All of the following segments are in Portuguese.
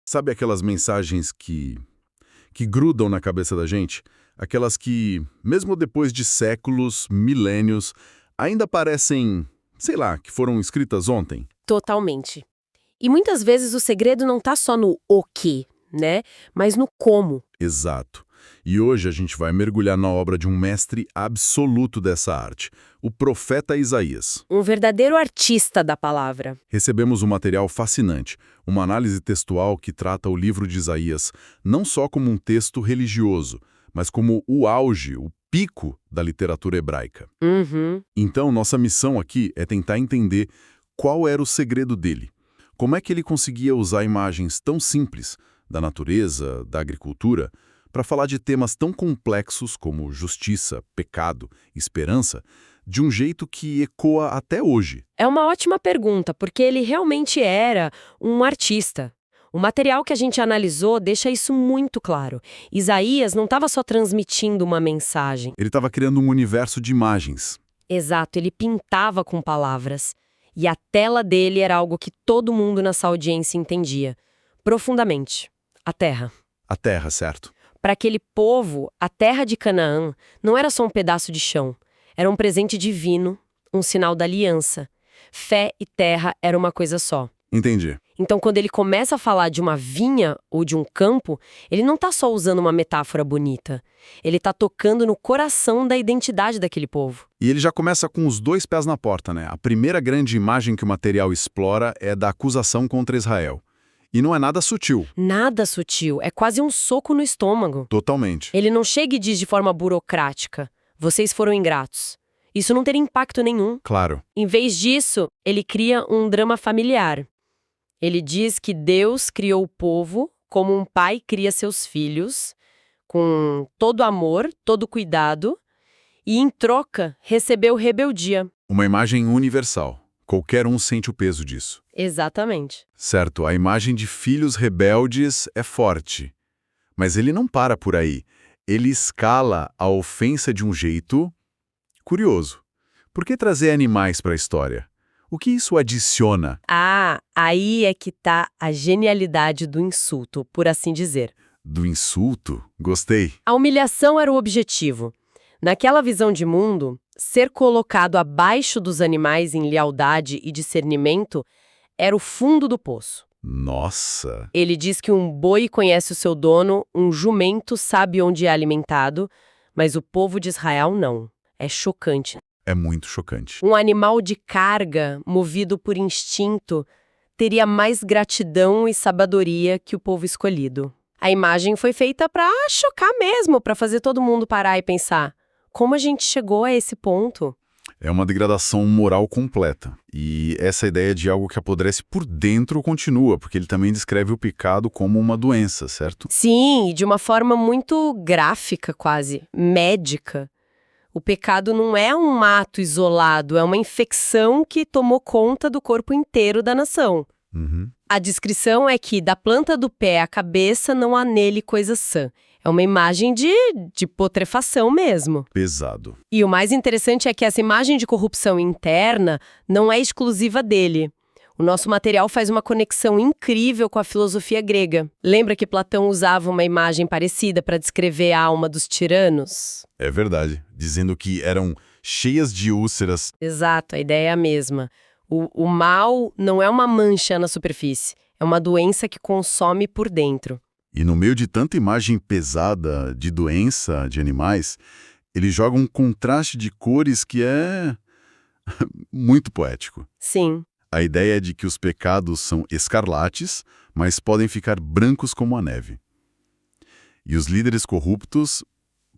Sabe aquelas mensagens que grudam na cabeça da gente? Aquelas que, mesmo depois de séculos, milênios, ainda parecem, sei lá, que foram escritas ontem? Totalmente. E muitas vezes o segredo não tá só no o quê, né? Mas no como. Exato. E hoje a gente vai mergulhar na obra de um mestre absoluto dessa arte, o profeta Isaías. Um verdadeiro artista da palavra. Recebemos um material fascinante, uma análise textual que trata o livro de Isaías não só como um texto religioso, mas como o auge, o pico da literatura hebraica. Uhum. Então, nossa missão aqui é tentar entender qual era o segredo dele. Como é que ele conseguia usar imagens tão simples, da natureza, da agricultura, para falar de temas tão complexos como justiça, pecado, esperança, de um jeito que ecoa até hoje. É uma ótima pergunta, porque ele realmente era um artista. O material que a gente analisou deixa isso muito claro. Isaías não estava só transmitindo uma mensagem. Ele estava criando um universo de imagens. Exato, ele pintava com palavras. E a tela dele era algo que todo mundo nessa audiência entendia. Profundamente. A terra. A terra, certo? Para aquele povo, a terra de Canaã não era só um pedaço de chão. Era um presente divino, um sinal da aliança. Fé e terra era uma coisa só. Entendi. Então, quando ele começa a falar de uma vinha ou de um campo, ele não está só usando uma metáfora bonita. Ele está tocando no coração da identidade daquele povo. E ele já começa com os dois pés na porta, né? A primeira grande imagem que o material explora é da acusação contra Israel. E não é nada sutil. Nada sutil, é quase um soco no estômago. Totalmente. Ele não chega e diz de forma burocrática: vocês foram ingratos. Isso não teria impacto nenhum. Claro. Em vez disso, ele cria um drama familiar. Ele diz que Deus criou o povo como um pai cria seus filhos, com todo amor, todo cuidado, e em troca recebeu rebeldia. Uma imagem universal. Qualquer um sente o peso disso. Exatamente. Certo, a imagem de filhos rebeldes é forte. Mas ele não para por aí. Ele escala a ofensa de um jeito curioso. Por que trazer animais para a história? O que isso adiciona? Ah, aí é que tá a genialidade do insulto, por assim dizer. Do insulto? Gostei. A humilhação era o objetivo. Naquela visão de mundo, ser colocado abaixo dos animais em lealdade e discernimento era o fundo do poço. Nossa! Ele diz que um boi conhece o seu dono, um jumento sabe onde é alimentado, mas o povo de Israel não. É chocante. É muito chocante. Um animal de carga, movido por instinto, teria mais gratidão e sabedoria que o povo escolhido. A imagem foi feita para chocar mesmo, para fazer todo mundo parar e pensar: como a gente chegou a esse ponto? É uma degradação moral completa. E essa ideia de algo que apodrece por dentro continua, porque ele também descreve o pecado como uma doença, certo? Sim, e de uma forma muito gráfica, quase, médica. O pecado não é um ato isolado, é uma infecção que tomou conta do corpo inteiro da nação. Uhum. A descrição é que da planta do pé à cabeça não há nele coisa sã. É uma imagem de putrefação mesmo. Pesado. E o mais interessante é que essa imagem de corrupção interna não é exclusiva dele. O nosso material faz uma conexão incrível com a filosofia grega. Lembra que Platão usava uma imagem parecida para descrever a alma dos tiranos? É verdade. Dizendo que eram cheias de úlceras. Exato, a ideia é a mesma. O mal não é uma mancha na superfície, é uma doença que consome por dentro. E no meio de tanta imagem pesada de doença de animais, ele joga um contraste de cores que é muito poético. Sim. A ideia é de que os pecados são escarlates, mas podem ficar brancos como a neve. E os líderes corruptos,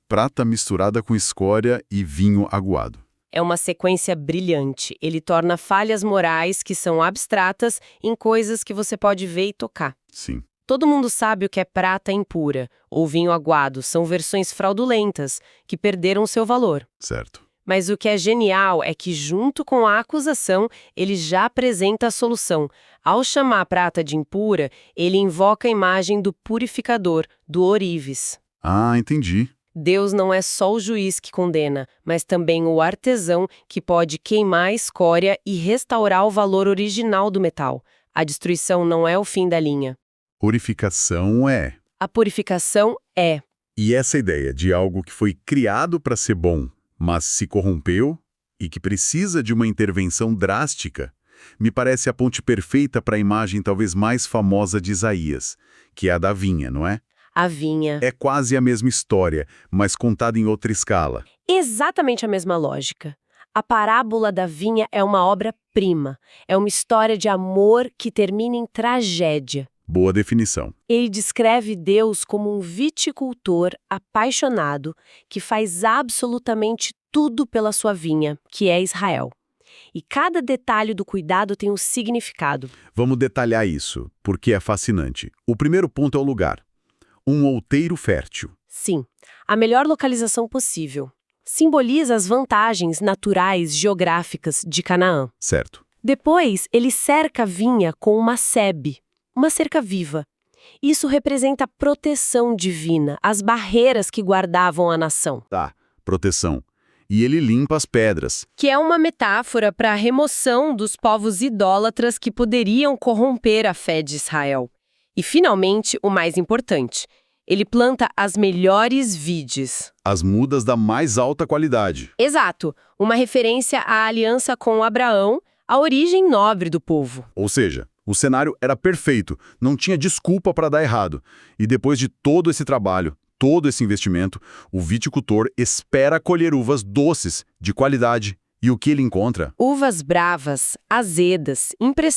prata misturada com escória e vinho aguado. É uma sequência brilhante. Ele torna falhas morais que são abstratas em coisas que você pode ver e tocar. Sim. Todo mundo sabe o que é prata impura ou vinho aguado. São versões fraudulentas que perderam seu valor. Certo. Mas o que é genial é que, junto com a acusação, ele já apresenta a solução. Ao chamar a prata de impura, ele invoca a imagem do purificador, do ourives. Ah, entendi. Deus não é só o juiz que condena, mas também o artesão que pode queimar a escória e restaurar o valor original do metal. A destruição não é o fim da linha. Purificação é. A purificação é. E essa ideia de algo que foi criado para ser bom, mas se corrompeu e que precisa de uma intervenção drástica, me parece a ponte perfeita para a imagem talvez mais famosa de Isaías, que é a da vinha, não é? A vinha. É quase a mesma história, mas contada em outra escala. Exatamente a mesma lógica. A parábola da vinha é uma obra-prima. É uma história de amor que termina em tragédia. Boa definição. Ele descreve Deus como um viticultor apaixonado que faz absolutamente tudo pela sua vinha, que é Israel. E cada detalhe do cuidado tem um significado. Vamos detalhar isso, porque é fascinante. O primeiro ponto é o lugar. Um outeiro fértil. Sim, a melhor localização possível. Simboliza as vantagens naturais geográficas de Canaã. Certo. Depois, ele cerca a vinha com uma sebe, uma cerca viva. Isso representa a proteção divina, as barreiras que guardavam a nação. Tá, proteção. E ele limpa as pedras. Que é uma metáfora para a remoção dos povos idólatras que poderiam corromper a fé de Israel. E, finalmente, o mais importante, ele planta as melhores vides. As mudas da mais alta qualidade. Exato, uma referência à aliança com Abraão, a origem nobre do povo. Ou seja, o cenário era perfeito, não tinha desculpa para dar errado. E depois de todo esse trabalho, todo esse investimento, o viticultor espera colher uvas doces, de qualidade. E o que ele encontra? Uvas bravas, azedas,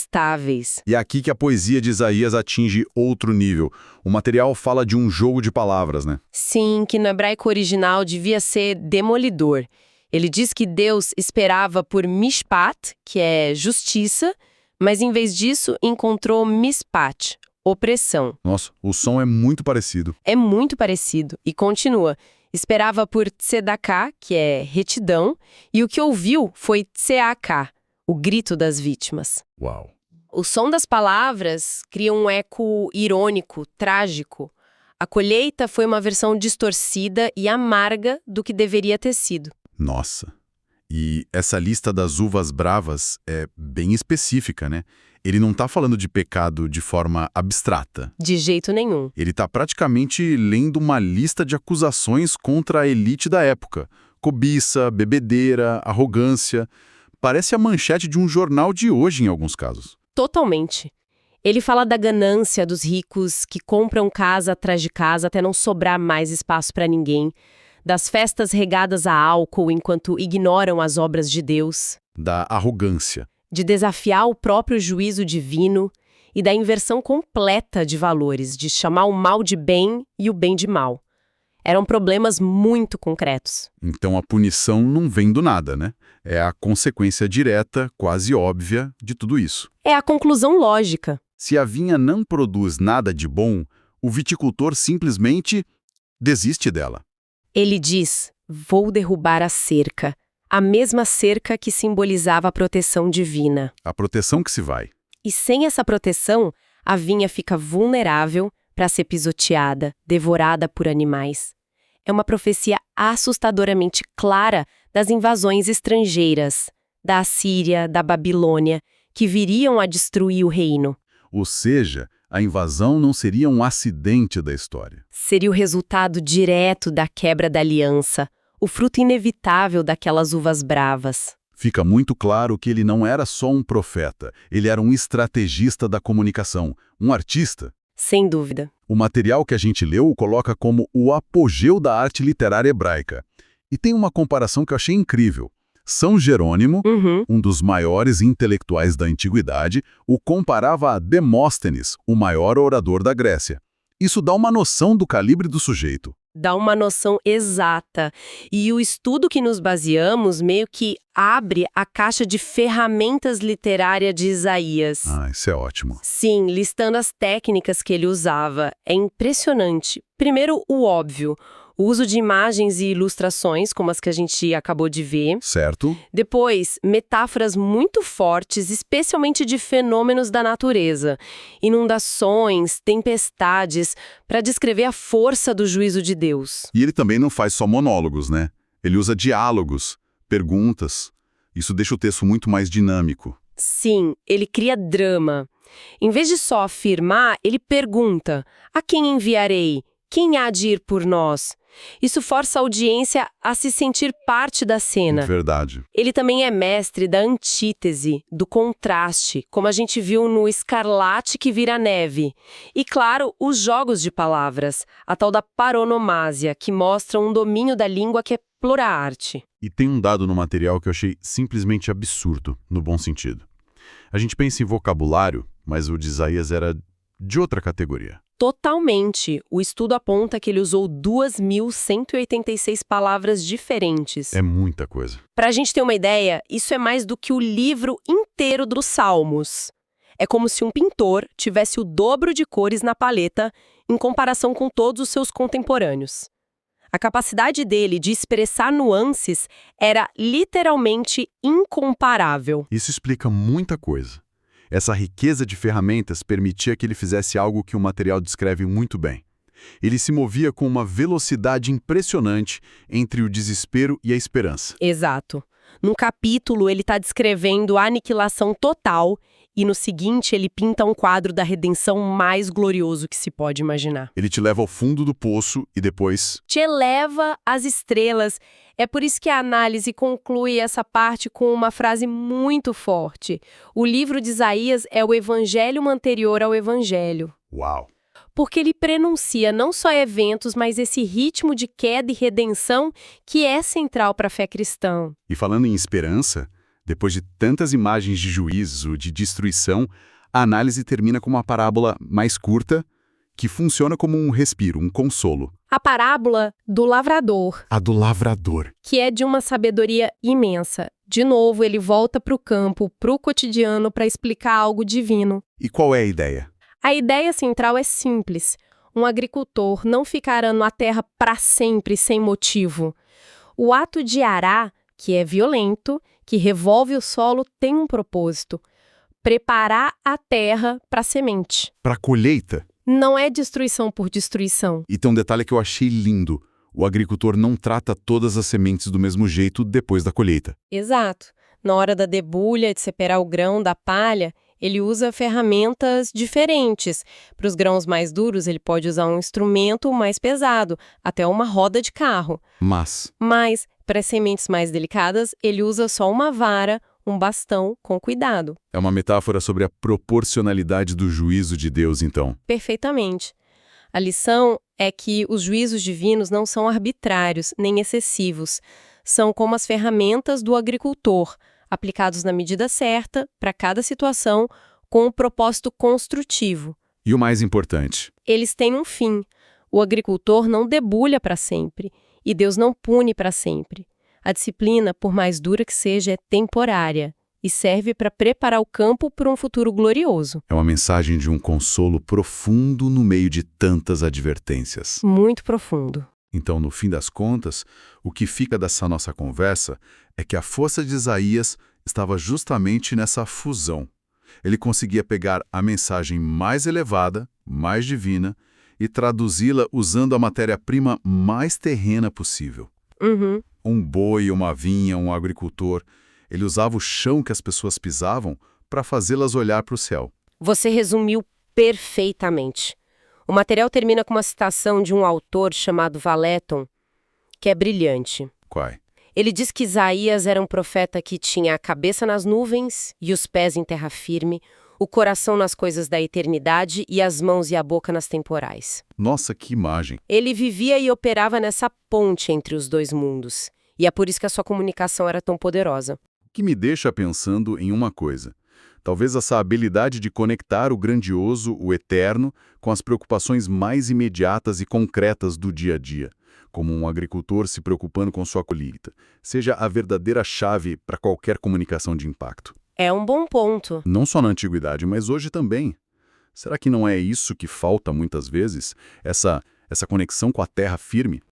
imprestáveis. E é aqui que a poesia de Isaías atinge outro nível. O material fala de um jogo de palavras, né? Sim, que no hebraico original devia ser demolidor. Ele diz que Deus esperava por mishpat, que é justiça, mas em vez disso encontrou mispat, opressão. Nossa, o som é muito parecido. É muito parecido. E continua. Esperava por tzedaká, que é retidão, e o que ouviu foi tseaká, o grito das vítimas. Uau. O som das palavras cria um eco irônico, trágico. A colheita foi uma versão distorcida e amarga do que deveria ter sido. Nossa. E essa lista das uvas bravas é bem específica, né? Ele não está falando de pecado de forma abstrata. De jeito nenhum. Ele está praticamente lendo uma lista de acusações contra a elite da época. Cobiça, bebedeira, arrogância. Parece a manchete de um jornal de hoje em alguns casos. Totalmente. Ele fala da ganância dos ricos que compram casa atrás de casa até não sobrar mais espaço para ninguém, das festas regadas a álcool enquanto ignoram as obras de Deus, Da arrogância. de desafiar o próprio juízo divino e da inversão completa de valores, de chamar o mal de bem e o bem de mal. Eram problemas muito concretos. Então a punição não vem do nada, né? É a consequência direta, quase óbvia, de tudo isso. É a conclusão lógica. Se a vinha não produz nada de bom, o viticultor simplesmente desiste dela. Ele diz: vou derrubar a cerca, a mesma cerca que simbolizava a proteção divina. A proteção que se vai. E sem essa proteção, a vinha fica vulnerável para ser pisoteada, devorada por animais. É uma profecia assustadoramente clara das invasões estrangeiras, da Assíria, da Babilônia, que viriam a destruir o reino. Ou seja, a invasão não seria um acidente da história. Seria o resultado direto da quebra da aliança, o fruto inevitável daquelas uvas bravas. Fica muito claro que ele não era só um profeta, ele era um estrategista da comunicação, um artista. Sem dúvida. O material que a gente leu o coloca como o apogeu da arte literária hebraica. E tem uma comparação que eu achei incrível. São Jerônimo, um dos maiores intelectuais da antiguidade, o comparava a Demóstenes, o maior orador da Grécia. Isso dá uma noção do calibre do sujeito. Dá uma noção exata. E o estudo que nos baseamos meio que abre a caixa de ferramentas literárias de Isaías. Ah, isso é ótimo. Sim, listando as técnicas que ele usava. É impressionante. Primeiro, o óbvio. O uso de imagens e ilustrações, como as que a gente acabou de ver. Certo. Depois, metáforas muito fortes, especialmente de fenômenos da natureza. Inundações, tempestades, para descrever a força do juízo de Deus. E ele também não faz só monólogos, né? Ele usa diálogos, perguntas. Isso deixa o texto muito mais dinâmico. Sim, ele cria drama. Em vez de só afirmar, ele pergunta: a quem enviarei? Quem há de ir por nós? Isso força a audiência a se sentir parte da cena. Verdade. Ele também é mestre da antítese, do contraste, como a gente viu no Escarlate que vira neve. E, claro, os jogos de palavras, a tal da paronomásia, que mostra um domínio da língua que é pura arte. E tem um dado no material que eu achei simplesmente absurdo, no bom sentido. A gente pensa em vocabulário, mas o de Isaías era de outra categoria. Totalmente. O estudo aponta que ele usou 2.186 palavras diferentes. É muita coisa. Para a gente ter uma ideia, isso é mais do que o livro inteiro dos Salmos. É como se um pintor tivesse o dobro de cores na paleta em comparação com todos os seus contemporâneos. A capacidade dele de expressar nuances era literalmente incomparável. Isso explica muita coisa. Essa riqueza de ferramentas permitia que ele fizesse algo que o material descreve muito bem. Ele se movia com uma velocidade impressionante entre o desespero e a esperança. Exato. Num capítulo, ele está descrevendo a aniquilação total e no seguinte ele pinta um quadro da redenção mais glorioso que se pode imaginar. Ele te leva ao fundo do poço e depois... te eleva às estrelas. É por isso que a análise conclui essa parte com uma frase muito forte. O livro de Isaías é o evangelho anterior ao evangelho. Uau! Porque ele prenuncia não só eventos, mas esse ritmo de queda e redenção que é central para a fé cristã. E falando em esperança, depois de tantas imagens de juízo, de destruição, a análise termina com uma parábola mais curta, que funciona como um respiro, um consolo. A parábola do lavrador. A do lavrador. Que é de uma sabedoria imensa. De novo, ele volta para o campo, para o cotidiano, para explicar algo divino. E qual é a ideia? A ideia central é simples. Um agricultor não fica arando a terra para sempre, sem motivo. O ato de arar, que é violento, que revolve o solo, tem um propósito: preparar a terra para a semente. Para a colheita. Não é destruição por destruição. E tem um detalhe que eu achei lindo. O agricultor não trata todas as sementes do mesmo jeito depois da colheita. Exato. Na hora da debulha, de separar o grão da palha, ele usa ferramentas diferentes. Para os grãos mais duros, ele pode usar um instrumento mais pesado, até uma roda de carro. Mas Para as sementes mais delicadas, ele usa só uma vara, um bastão com cuidado. é uma metáfora sobre a proporcionalidade do juízo de Deus, então. Perfeitamente. A lição é que os juízos divinos não são arbitrários nem excessivos. São como as ferramentas do agricultor, aplicados na medida certa, para cada situação, com um propósito construtivo. E o mais importante, Eles têm um fim. O agricultor não debulha para sempre, e Deus não pune para sempre. A disciplina, por mais dura que seja, é temporária e serve para preparar o campo para um futuro glorioso. é uma mensagem de um consolo profundo no meio de tantas advertências. Muito profundo. Então, no fim das contas, o que fica dessa nossa conversa é que a força de Isaías estava justamente nessa fusão. Ele conseguia pegar a mensagem mais elevada, mais divina, e traduzi-la usando a matéria-prima mais terrena possível. Uhum. Um boi, uma vinha, um agricultor, ele usava o chão que as pessoas pisavam para fazê-las olhar para o céu. Você resumiu perfeitamente. O material termina com uma citação de um autor chamado Valeton, que é brilhante. Quai? Ele diz que Isaías era um profeta que tinha a cabeça nas nuvens e os pés em terra firme, o coração nas coisas da eternidade e as mãos e a boca nas temporais. Nossa, que imagem! Ele vivia e operava nessa ponte entre os dois mundos, e é por isso que a sua comunicação era tão poderosa. Que me deixa pensando em uma coisa. Talvez essa habilidade de conectar o grandioso, o eterno, com as preocupações mais imediatas e concretas do dia a dia, como um agricultor se preocupando com sua colheita, seja a verdadeira chave para qualquer comunicação de impacto. É um bom ponto. Não só na antiguidade, mas hoje também. Será que não é isso que falta muitas vezes? Essa conexão com a terra firme?